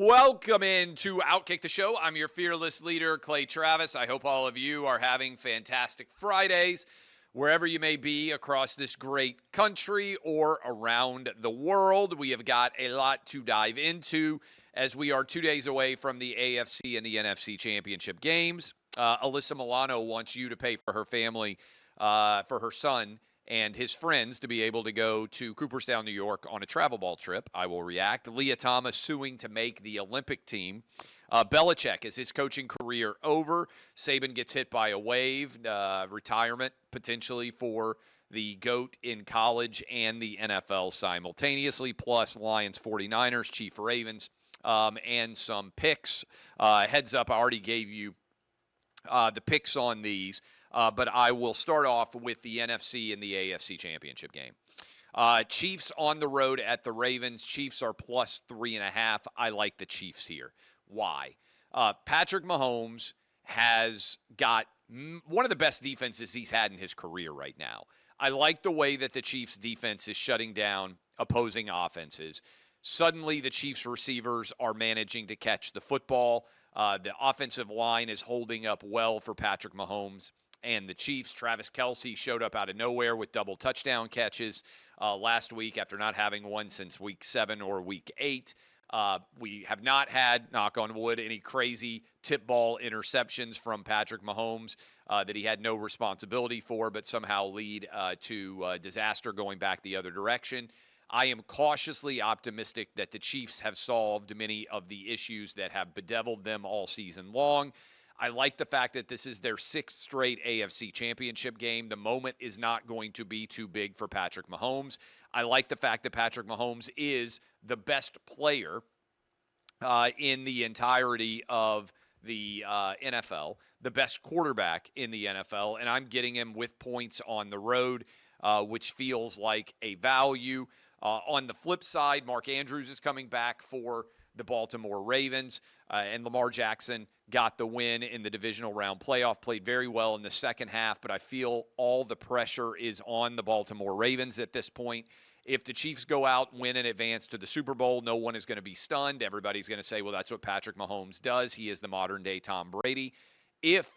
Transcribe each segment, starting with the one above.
Welcome into OutKick the show. I'm your fearless leader, Clay Travis. I hope all of you are having fantastic Fridays, wherever you may be across this great country or around the world. We have got a lot to dive into as we are 2 days away from the AFC and the NFC championship games. Alyssa Milano wants you to pay for her family, for her son and his friends to be able to go to Cooperstown, New York on a travel ball trip. I will react. Leah Thomas suing to make the Olympic team. Belichick, is his coaching career over? Saban gets hit by a wave, retirement potentially for the GOAT in college and the NFL simultaneously, plus Lions 49ers, Chief Ravens, and some picks. Heads up, I already gave you the picks on these. But I will start off with the NFC and the AFC championship game. Chiefs on the road at the Ravens. Chiefs are plus 3.5. I like the Chiefs here. Why? Patrick Mahomes has got one of the best defenses he's had in his career right now. I like the way that the Chiefs defense is shutting down opposing offenses. Suddenly, the Chiefs receivers are managing to catch the football. The offensive line is holding up well for Patrick Mahomes and the Chiefs. Travis Kelce showed up out of nowhere with double touchdown catches last week after not having one since week 7 or week 8. We have not had, knock on wood, any crazy tip ball interceptions from Patrick Mahomes that he had no responsibility for, but somehow lead to disaster going back the other direction. I am cautiously optimistic that the Chiefs have solved many of the issues that have bedeviled them all season long. I like the fact that this is their 6th straight AFC championship game. The moment is not going to be too big for Patrick Mahomes. I like the fact that Patrick Mahomes is the best player in the entirety of the NFL, the best quarterback in the NFL, and I'm getting him with points on the road, which feels like a value. On the flip side, Mark Andrews is coming back for the Baltimore Ravens, and Lamar Jackson got the win in the divisional round playoff, played very well in the second half, but I feel all the pressure is on the Baltimore Ravens at this point. If the Chiefs go out, win, and advance to the Super Bowl, no one is going to be stunned. Everybody's going to say, well, that's what Patrick Mahomes does. He is the modern-day Tom Brady. If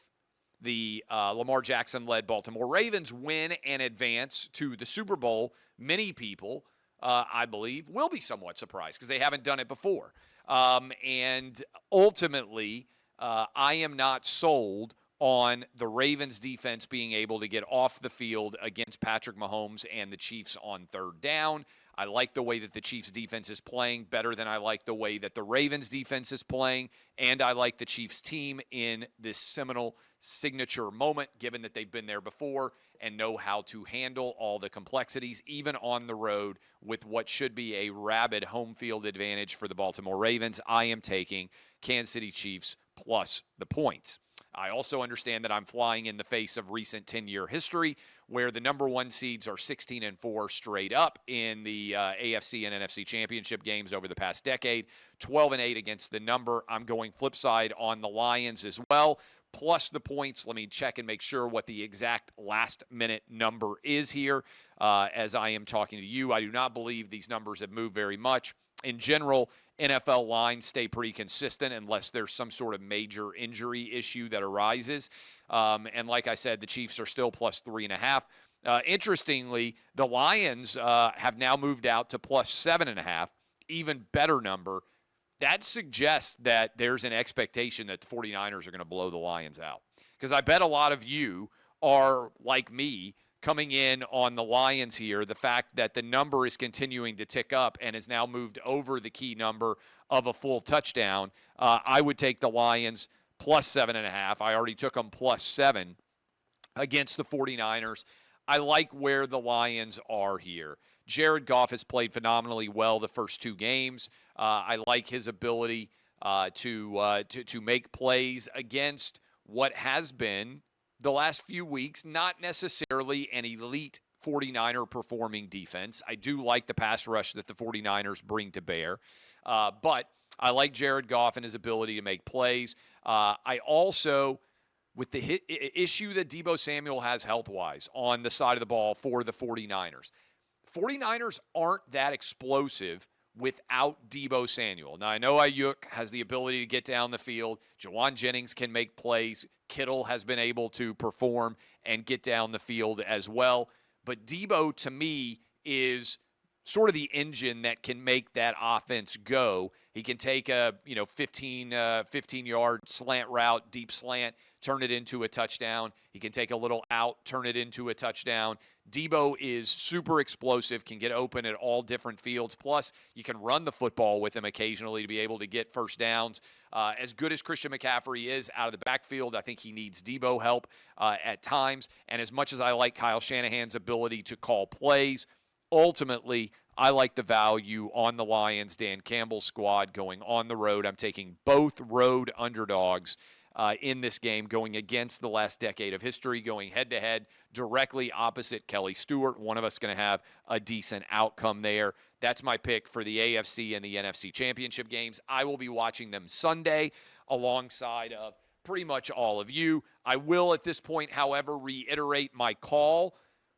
the Lamar Jackson-led Baltimore Ravens win and advance to the Super Bowl, many people, I believe, will be somewhat surprised because they haven't done it before. And ultimately, I am not sold on the Ravens defense being able to get off the field against Patrick Mahomes and the Chiefs on third down. I like the way that the Chiefs defense is playing better than I like the way that the Ravens defense is playing, and I like the Chiefs team in this seminal signature moment, given that they've been there before and know how to handle all the complexities, even on the road with what should be a rabid home field advantage for the Baltimore Ravens. I am taking Kansas City Chiefs plus the points. I also understand that I'm flying in the face of recent 10-year history where the number 1 seeds are 16-4 straight up in the AFC and NFC championship games over the past decade, 12-8 against the number. I'm going flip side on the Lions as well, plus the points. Let me check and make sure what the exact last-minute number is here as I am talking to you. I do not believe these numbers have moved very much. In general, NFL lines stay pretty consistent unless there's some sort of major injury issue that arises. And like I said, the Chiefs are still plus 3.5. Interestingly, the Lions have now moved out to plus 7.5, even better number. That suggests that there's an expectation that the 49ers are going to blow the Lions out. Because I bet a lot of you are, like me, coming in on the Lions here, the fact that the number is continuing to tick up and has now moved over the key number of a full touchdown. I would take the Lions plus 7.5. I already took them plus 7 against the 49ers. I like where the Lions are here. Jared Goff has played phenomenally well the first 2 games. I like his ability to make plays against what has been the last few weeks, not necessarily an elite 49er performing defense. I do like the pass rush that the 49ers bring to bear. But I like Jared Goff and his ability to make plays. I also, with the issue that Deebo Samuel has health-wise on the side of the ball for the 49ers, 49ers aren't that explosive without Deebo Samuel. Now, I know Ayuk has the ability to get down the field. Jawan Jennings can make plays. Kittle has been able to perform and get down the field as well. But Deebo, to me, is sort of the engine that can make that offense go. He can take a 15-yard slant route, deep slant, turn it into a touchdown. He can take a little out, turn it into a touchdown. Deebo is super explosive, can get open at all different fields. Plus, you can run the football with him occasionally to be able to get first downs. As good as Christian McCaffrey is out of the backfield, I think he needs Deebo help at times. And as much as I like Kyle Shanahan's ability to call plays, ultimately, I like the value on the Lions, Dan Campbell's squad going on the road. I'm taking both road underdogs in this game, going against the last decade of history, going head-to-head directly opposite Kelly Stewart. One of us going to have a decent outcome there. That's my pick for the AFC and the NFC championship games. I will be watching them Sunday alongside of pretty much all of you. I will at this point, however, reiterate my call.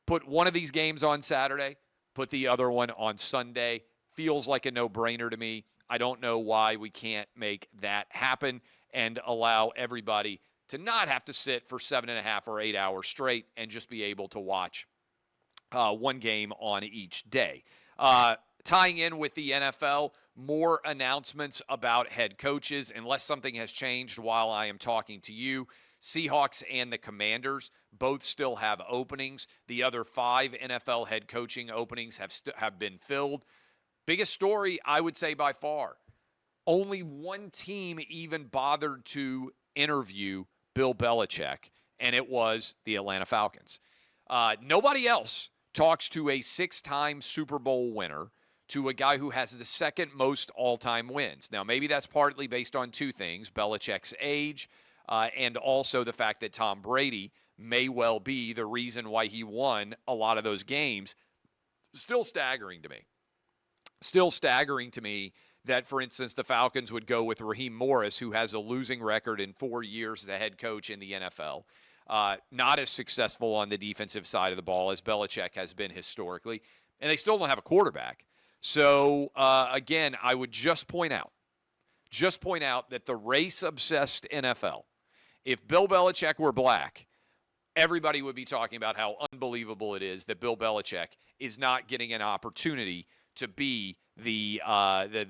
Put one of these games on Saturday. Put the other one on Sunday. Feels like a no-brainer to me. I don't know why we can't make that happen and allow everybody to not have to sit for 7.5 or 8 hours straight and just be able to watch one game on each day. Tying in with the NFL, more announcements about head coaches, unless something has changed while I am talking to you. Seahawks and the Commanders both still have openings. The other 5 NFL head coaching openings have been filled. Biggest story, I would say by far, only one team even bothered to interview Bill Belichick, and it was the Atlanta Falcons. Nobody else talks to a 6-time Super Bowl winner, to a guy who has the second most all-time wins. Now, maybe that's partly based on 2 things, Belichick's age, and also the fact that Tom Brady may well be the reason why he won a lot of those games. Still staggering to me. Still staggering to me that, for instance, the Falcons would go with Raheem Morris, who has a losing record in 4 years as a head coach in the NFL. Not as successful on the defensive side of the ball as Belichick has been historically. And they still don't have a quarterback. So, again, I would just point out that the race-obsessed NFL, if Bill Belichick were black, everybody would be talking about how unbelievable it is that Bill Belichick is not getting an opportunity to be the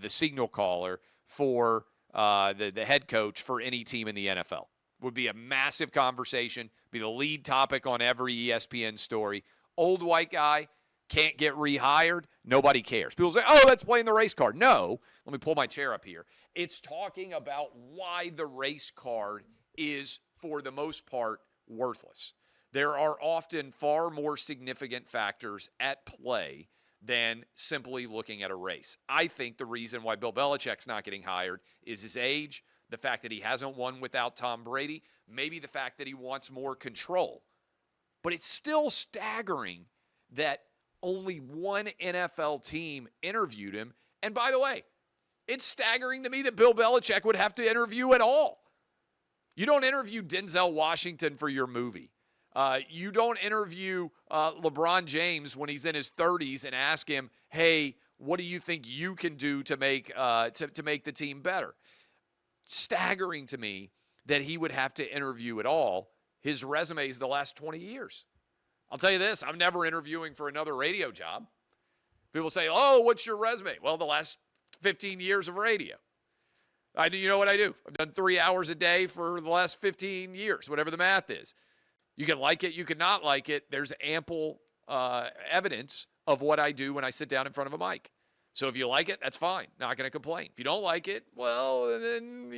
signal caller for the head coach for any team in the NFL. Would be a massive conversation, be the lead topic on every ESPN story. Old white guy can't get rehired, nobody cares. People say, oh, that's playing the race card. No, let me pull my chair up here. It's talking about why the race card is, for the most part, worthless. There are often far more significant factors at play than simply looking at a race. I think the reason why Bill Belichick's not getting hired is his age, the fact that he hasn't won without Tom Brady, maybe the fact that he wants more control. But it's still staggering that only one NFL team interviewed him. And by the way, it's staggering to me that Bill Belichick would have to interview at all. You don't interview Denzel Washington for your movie. You don't interview LeBron James when he's in his 30s and ask him, hey, what do you think you can do to make the team better? Staggering to me that he would have to interview at all. His resume is the last 20 years. I'll tell you this, I'm never interviewing for another radio job. People say, oh, what's your resume? Well, the last 15 years of radio. You know what I do? I've done 3 hours a day for the last 15 years, whatever the math is. You can like it, you can not like it. There's ample evidence of what I do when I sit down in front of a mic. So if you like it, that's fine. Not going to complain. If you don't like it, well, then,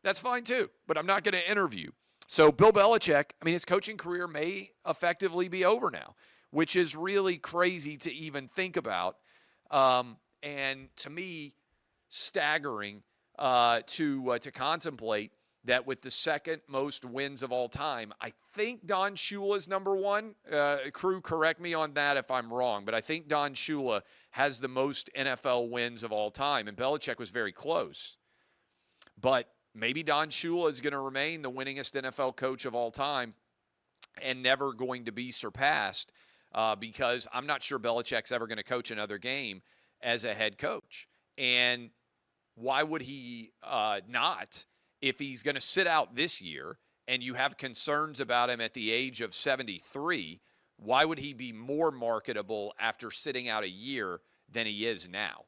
that's fine too. But I'm not going to interview. So Bill Belichick, his coaching career may effectively be over now, which is really crazy to even think about. And to me, staggering to contemplate that with the second most wins of all time, I think Don Shula's number one. Crew, correct me on that if I'm wrong, but I think Don Shula has the most NFL wins of all time, and Belichick was very close. But maybe Don Shula is going to remain the winningest NFL coach of all time and never going to be surpassed because I'm not sure Belichick's ever going to coach another game as a head coach. And why would he not, if he's going to sit out this year and you have concerns about him at the age of 73, why would he be more marketable after sitting out a year than he is now?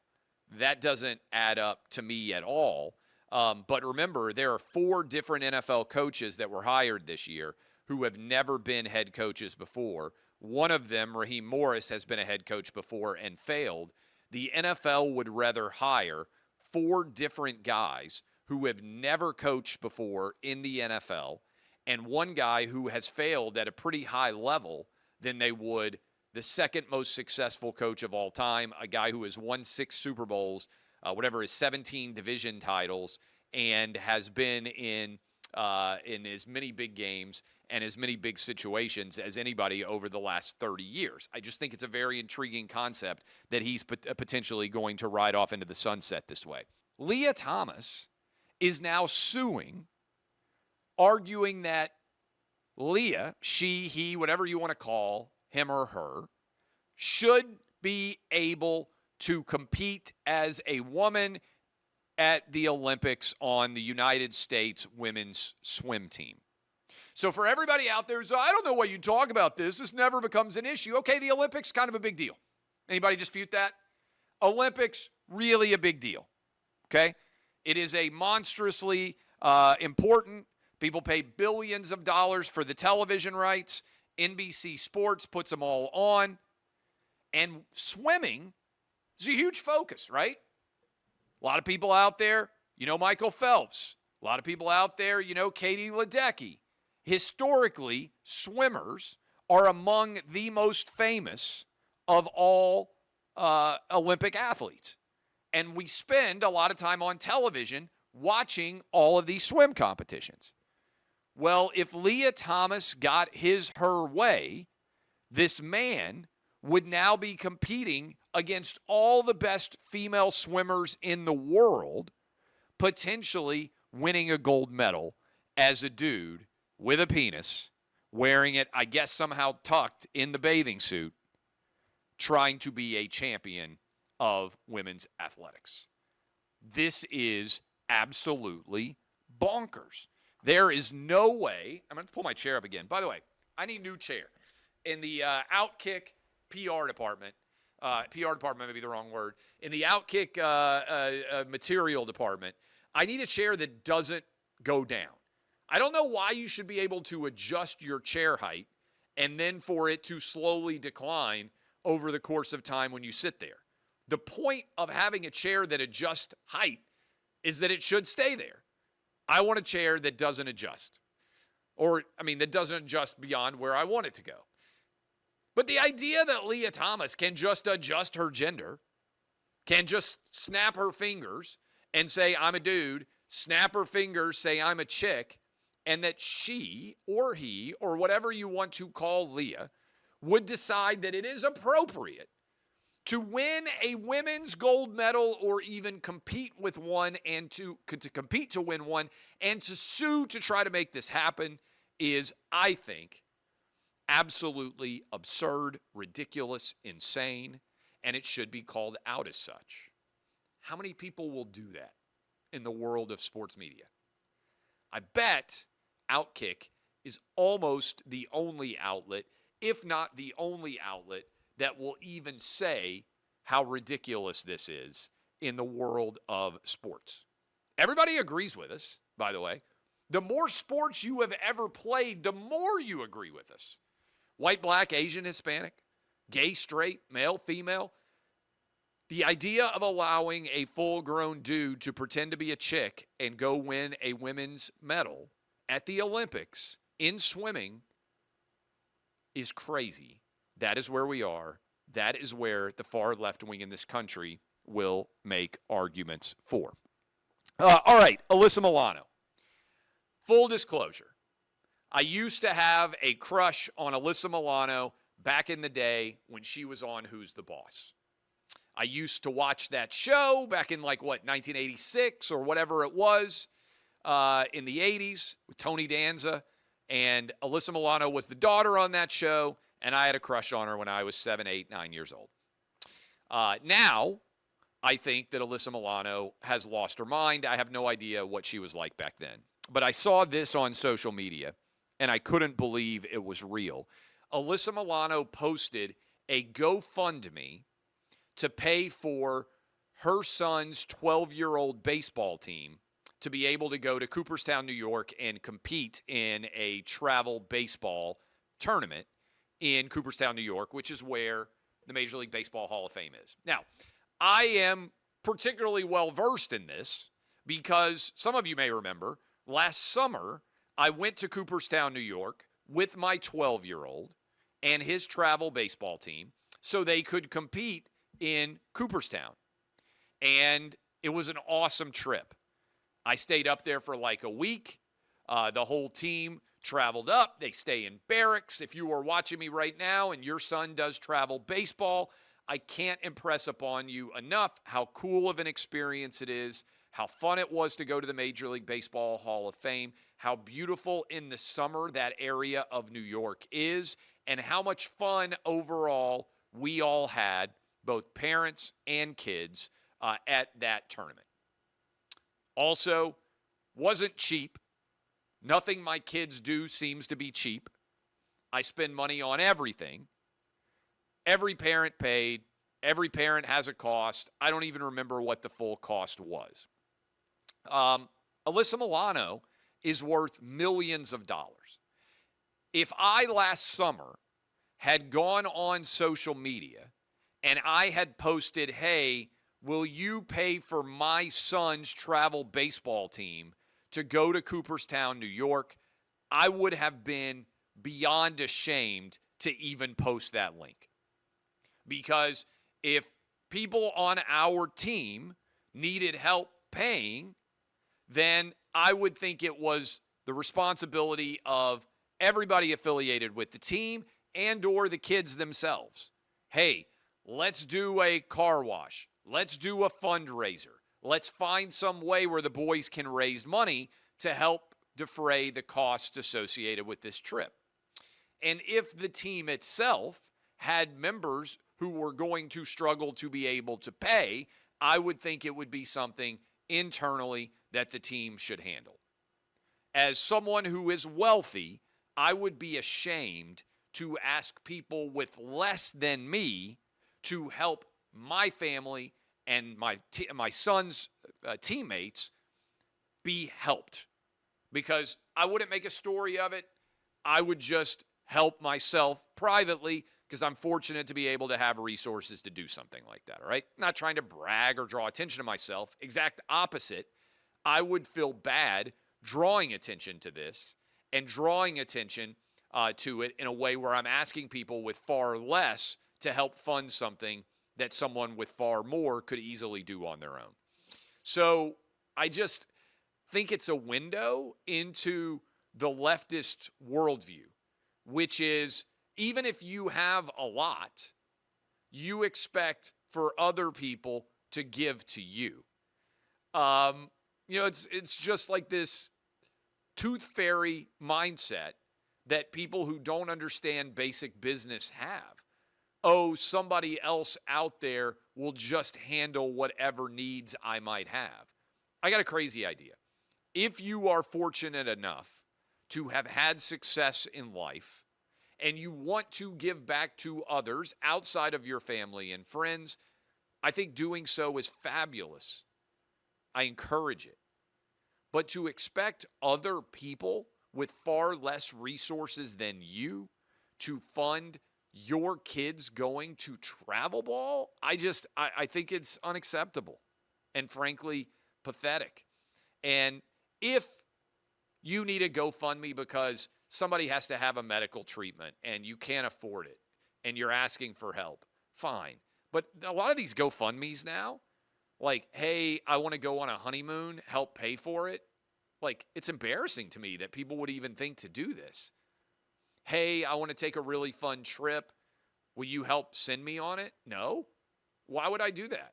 That doesn't add up to me at all. But remember, there are 4 different NFL coaches that were hired this year who have never been head coaches before. One of them, Raheem Morris, has been a head coach before and failed. The NFL would rather hire 4 different guys who have never coached before in the NFL and one guy who has failed at a pretty high level than they would the second most successful coach of all time, a guy who has won 6 Super Bowls, his 17 division titles, and has been in as many big games and as many big situations as anybody over the last 30 years. I just think it's a very intriguing concept that he's potentially going to ride off into the sunset this way. Leah Thomas is now suing, arguing that Leah, she, he, whatever you want to call him or her, should be able to compete as a woman at the Olympics on the United States women's swim team. So for everybody out there who's, I don't know why you talk about this. This never becomes an issue. Okay, the Olympics, kind of a big deal. Anybody dispute that? Olympics, really a big deal. Okay? It is a monstrously important. People pay billions of dollars for the television rights. NBC Sports puts them all on. And swimming is a huge focus, right? A lot of people out there, Michael Phelps. A lot of people out there, Katie Ledecky. Historically, swimmers are among the most famous of all Olympic athletes. And we spend a lot of time on television watching all of these swim competitions. Well, if Leah Thomas got her way, this man would now be competing against all the best female swimmers in the world, potentially winning a gold medal as a dude with a penis, wearing it, I guess, somehow tucked in the bathing suit, trying to be a champion of women's athletics. This is absolutely bonkers. There is no way. I'm going to pull my chair up again. By the way, I need a new chair. In the OutKick PR department, PR department may be the wrong word. In the OutKick material department, I need a chair that doesn't go down. I don't know why you should be able to adjust your chair height and then for it to slowly decline over the course of time when you sit there. The point of having a chair that adjusts height is that it should stay there. I want a chair that doesn't adjust. That doesn't adjust beyond where I want it to go. But the idea that Leah Thomas can just adjust her gender, can just snap her fingers and say, I'm a dude, snap her fingers, say, I'm a chick, and that she or he or whatever you want to call Leah would decide that it is appropriate to win a women's gold medal or even compete with one and to compete to win one and to sue to try to make this happen is, I think, absolutely absurd, ridiculous, insane, and it should be called out as such. How many people will do that in the world of sports media? I bet OutKick is almost the only outlet, if not the only outlet, that will even say how ridiculous this is in the world of sports. Everybody agrees with us, by the way. The more sports you have ever played, the more you agree with us. White, black, Asian, Hispanic, gay, straight, male, female. The idea of allowing a full-grown dude to pretend to be a chick and go win a women's medal at the Olympics in swimming is crazy. That is where we are. That is where the far left wing in this country will make arguments for. All right, Alyssa Milano. Full disclosure. I used to have a crush on Alyssa Milano back in the day when she was on Who's the Boss. I used to watch that show back in 1986 or whatever it was in the 80s with Tony Danza. And Alyssa Milano was the daughter on that show, and I had a crush on her when I was 7, 8, 9 years old. Now, I think that Alyssa Milano has lost her mind. I have no idea what she was like back then. But I saw this on social media, and I couldn't believe it was real. Alyssa Milano posted a GoFundMe to pay for her son's 12-year-old baseball team to be able to go to Cooperstown, New York, and compete in a travel baseball tournament in Cooperstown, New York, which is where the Major League Baseball Hall of Fame is. Now, I am particularly well-versed in this because some of you may remember last summer I went to Cooperstown, New York with my 12-year-old and his travel baseball team so they could compete in Cooperstown. And it was an awesome trip. I stayed up there for like a week. The whole team traveled up. They stay in barracks. If you are watching me right now and your son does travel baseball, I can't impress upon you enough how cool of an experience it is, how fun it was to go to the Major League Baseball Hall of Fame, how beautiful in the summer that area of New York is, and how much fun overall we all had, both parents and kids, at that tournament. Also, wasn't cheap. Nothing my kids do seems to be cheap. I spend money on everything. Every parent paid. Every parent has a cost. I don't even remember what the full cost was. Alyssa Milano is worth millions of dollars. If I last summer had gone on social media and I had posted, hey, will you pay for my son's travel baseball team to go to Cooperstown, New York, I would have been beyond ashamed to even post that link. Because if people on our team needed help paying, then I would think it was the responsibility of everybody affiliated with the team and or the kids themselves. Hey, let's do a car wash. Let's do a fundraiser. Let's find some way where the boys can raise money to help defray the costs associated with this trip. And if the team itself had members who were going to struggle to be able to pay, I would think it would be something internally that the team should handle. As someone who is wealthy, I would be ashamed to ask people with less than me to help my family and my son's teammates be helped, because I wouldn't make a story of it. I would just help myself privately because I'm fortunate to be able to have resources to do something like that, all right? Not trying to brag or draw attention to myself. Exact opposite. I would feel bad drawing attention to this and drawing attention to it in a way where I'm asking people with far less to help fund something that someone with far more could easily do on their own. So I just think it's a window into the leftist worldview, which is even if you have a lot, you expect for other people to give to you. It's just like this tooth fairy mindset that people who don't understand basic business have. Oh, somebody else out there will just handle whatever needs I might have. I got a crazy idea. If you are fortunate enough to have had success in life and you want to give back to others outside of your family and friends, I think doing so is fabulous. I encourage it. But to expect other people with far less resources than you to fund your kids going to travel ball, I think it's unacceptable and frankly pathetic. And if you need a GoFundMe because somebody has to have a medical treatment and you can't afford it and you're asking for help, fine. But a lot of these GoFundMes now, like, hey, I want to go on a honeymoon, help pay for it. Like, it's embarrassing to me that people would even think to do this. Hey, I want to take a really fun trip. Will you help send me on it? No. Why would I do that?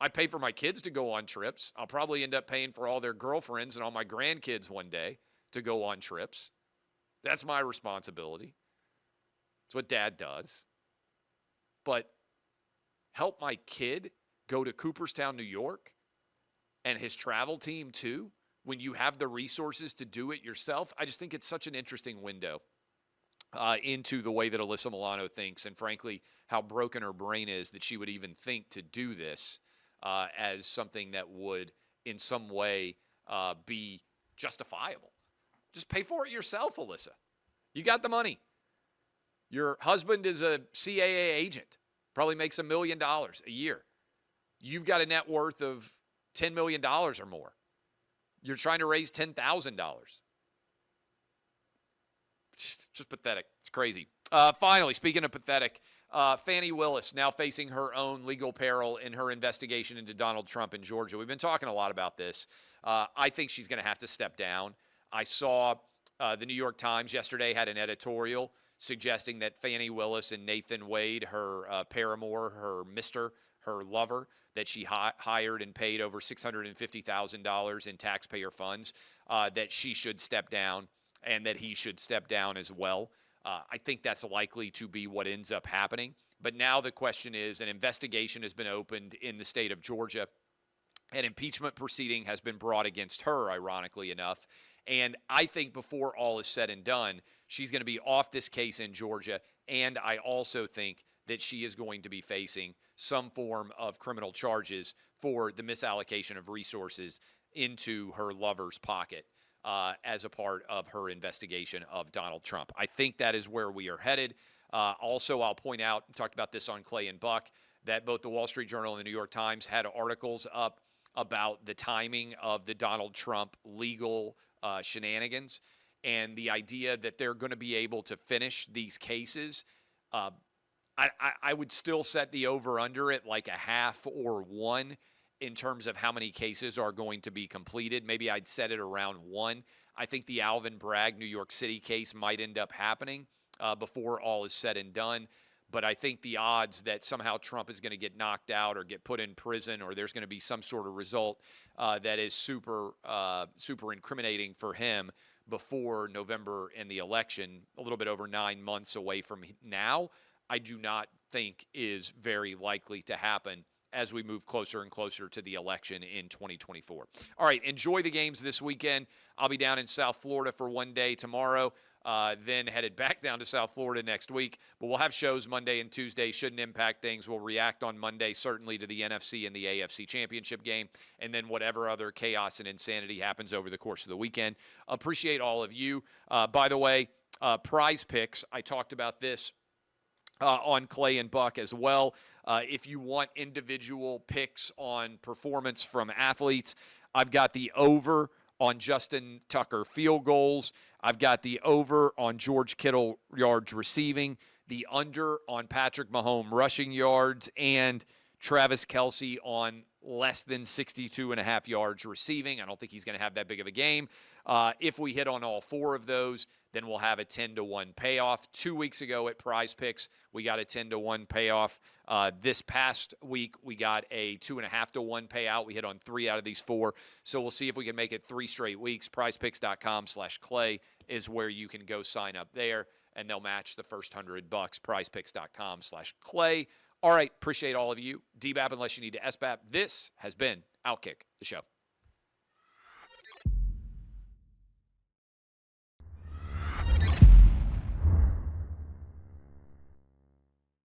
I pay for my kids to go on trips. I'll probably end up paying for all their girlfriends and all my grandkids one day to go on trips. That's my responsibility. It's what dad does. But help my kid go to Cooperstown, New York, and his travel team too, when you have the resources to do it yourself? I just think it's such an interesting window into the way that Alyssa Milano thinks, and frankly, how broken her brain is that she would even think to do this as something that would in some way be justifiable. Just pay for it yourself, Alyssa. You got the money. Your husband is a CAA agent, probably makes $1 million a year. You've got a net worth of $10 million or more. You're trying to raise $10,000. Just pathetic. It's crazy. Finally, speaking of pathetic, Fani Willis now facing her own legal peril in her investigation into Donald Trump in Georgia. We've been talking a lot about this. I think she's going to have to step down. I saw the New York Times yesterday had an editorial suggesting that Fani Willis and Nathan Wade, her paramour, her mister, her lover, that she hired and paid over $650,000 in taxpayer funds, that she should step down and that he should step down as well. I think that's likely to be what ends up happening. But now the question is, an investigation has been opened in the state of Georgia. An impeachment proceeding has been brought against her, ironically enough. And I think before all is said and done, she's going to be off this case in Georgia. And I also think that she is going to be facing some form of criminal charges for the misallocation of resources into her lover's pocket as a part of her investigation of Donald Trump. I think that is where we are headed. Also, I'll point out, talked about this on Clay and Buck, that both the Wall Street Journal and the New York Times had articles up about the timing of the Donald Trump legal shenanigans and the idea that they're going to be able to finish these cases. I would still set the over-under at like a half or one in terms of how many cases are going to be completed. Maybe I'd set it around one. I think the Alvin Bragg New York City case might end up happening before all is said and done. But I think the odds that somehow Trump is going to get knocked out or get put in prison or there's going to be some sort of result that is super incriminating for him before November and the election, a little bit over 9 months away from now, I do not think is very likely to happen as we move closer and closer to the election in 2024. All right, enjoy the games this weekend. I'll be down in South Florida for one day tomorrow, then headed back down to South Florida next week. But we'll have shows Monday and Tuesday. Shouldn't impact things. We'll react on Monday, certainly to the NFC and the AFC championship game, and then whatever other chaos and insanity happens over the course of the weekend. Appreciate all of you. By the way, Prize Picks, I talked about this on Clay and Buck as well. If you want individual picks on performance from athletes, I've got the over on Justin Tucker field goals. I've got the over on George Kittle yards receiving, the under on Patrick Mahomes rushing yards, and Travis Kelce on less than 62.5 yards receiving. I don't think he's going to have that big of a game. If we hit on all four of those, then we'll have a 10-1 payoff. 2 weeks ago at Prize Picks, we got a 10-1 payoff. This past week, we got a 2.5-1 payout. We hit on 3 out of these 4. So we'll see if we can make it 3 straight weeks. PrizePicks.com/Clay is where you can go sign up there, and they'll match the first $100. PrizePicks.com/Clay. All right, appreciate all of you. DBAP unless you need to SBAP. This has been OutKick, the show.